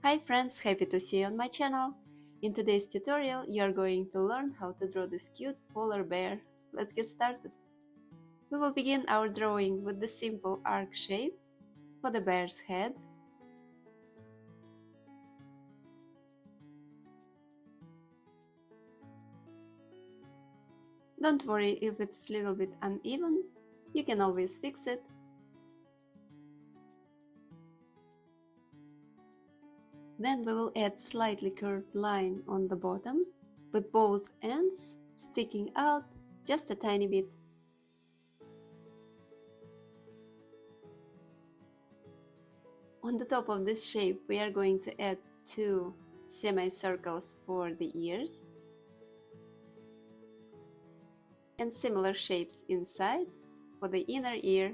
Hi friends, happy to see you on my channel. In today's tutorial, you are going to learn how to draw this cute polar bear. Let's get started. We will begin our drawing with the simple arc shape for the bear's head. Don't worry if it's a little bit uneven, you can always fix it. Then we will add slightly curved line on the bottom, with both ends sticking out just a tiny bit. On the top of this shape, we are going to add two semicircles for the ears and similar shapes inside for the inner ear.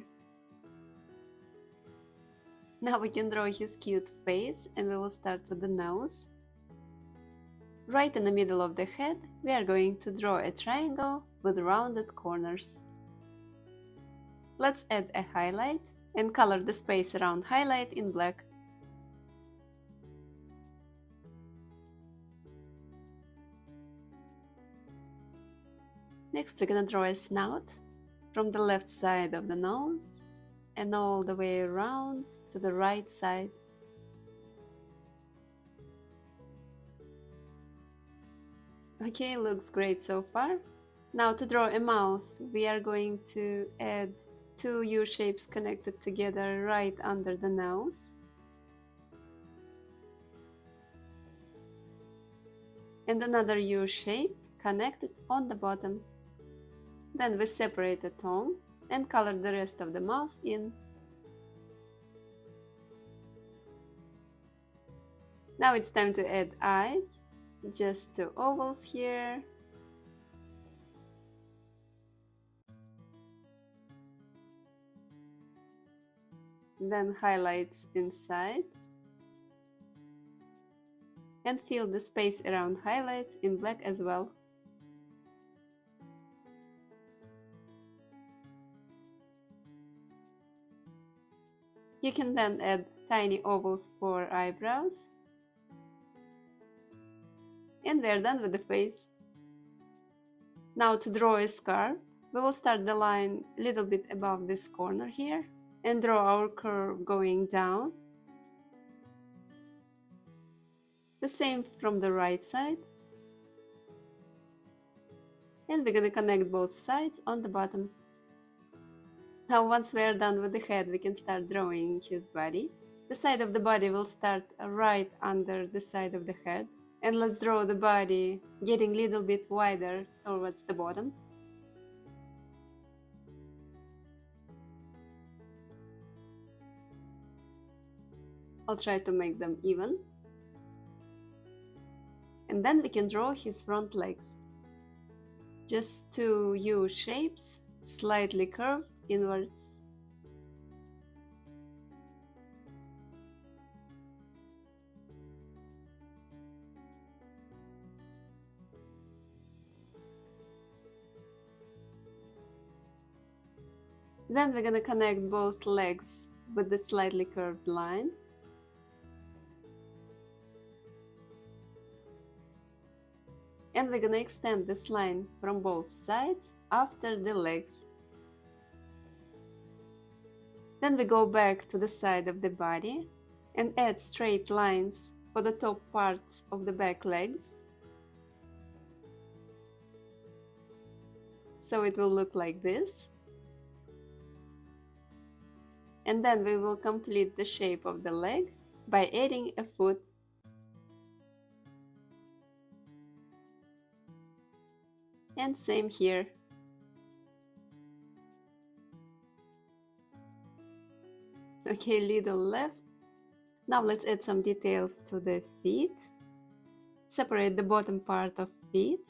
Now we can draw his cute face, and we will start with the nose. Right in the middle of the head, we are going to draw a triangle with rounded corners. Let's add a highlight and color the space around highlight in black. Next, we're gonna draw a snout from the left side of the nose and all the way around to the right side. Okay, looks great so far. Now to draw a mouth, we are going to add two U shapes connected together right under the nose. And another U shape connected on the bottom. Then we separate the tongue and color the rest of the mouth in. Now it's time to add eyes. Just two ovals here. Then highlights inside. And fill the space around highlights in black as well. You can then add tiny ovals for eyebrows. And we're done with the face. Now to draw a scarf, we will start the line a little bit above this corner here and draw our curve going down. The same from the right side. And we're gonna connect both sides on the bottom. Now once we are done with the head, we can start drawing his body. The side of the body will start right under the side of the head. And let's draw the body getting a little bit wider towards the bottom. I'll try to make them even. And then we can draw his front legs. Just two U shapes, slightly curved inwards. Then we're gonna connect both legs with the slightly curved line. And we're gonna extend this line from both sides after the legs. Then we go back to the side of the body and add straight lines for the top parts of the back legs. So it will look like this. And then we will complete the shape of the leg by adding a foot. And same here. Okay, little left. Now let's add some details to the feet. Separate the bottom part of feet.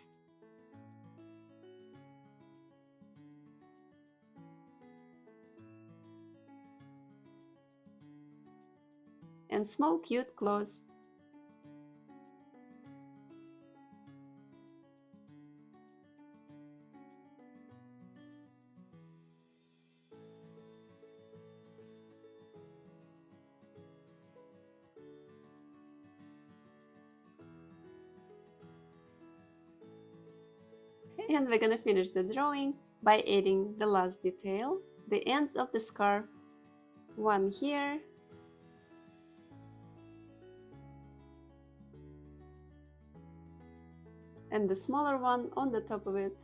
And small cute claws. And we're gonna finish the drawing by adding the last detail, the ends of the scarf. One here, and the smaller one on the top of it.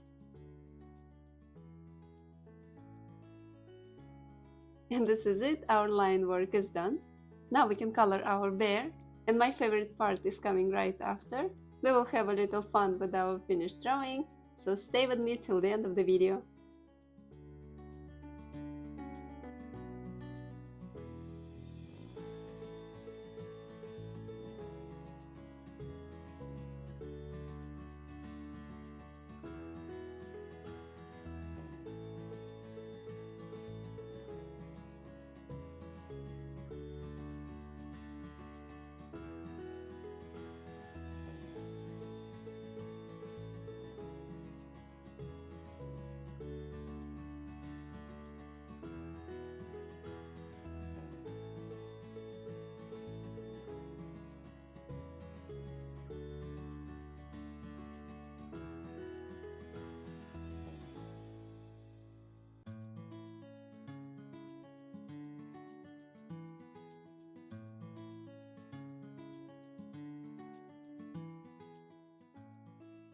And this is it, our line work is done. Now we can color our bear, and my favorite part is coming right after. We will have a little fun with our finished drawing, so stay with me till the end of the video.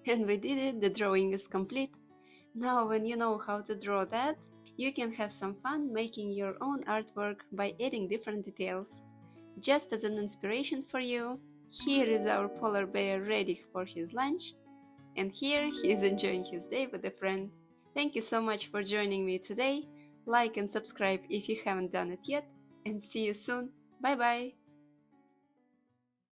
And we did it, the drawing is complete. Now when you know how to draw that, you can have some fun making your own artwork by adding different details. Just as an inspiration for you, here is our polar bear ready for his lunch, and here he is enjoying his day with a friend. Thank you so much for joining me today. Like and subscribe if you haven't done it yet, and see you soon. Bye bye!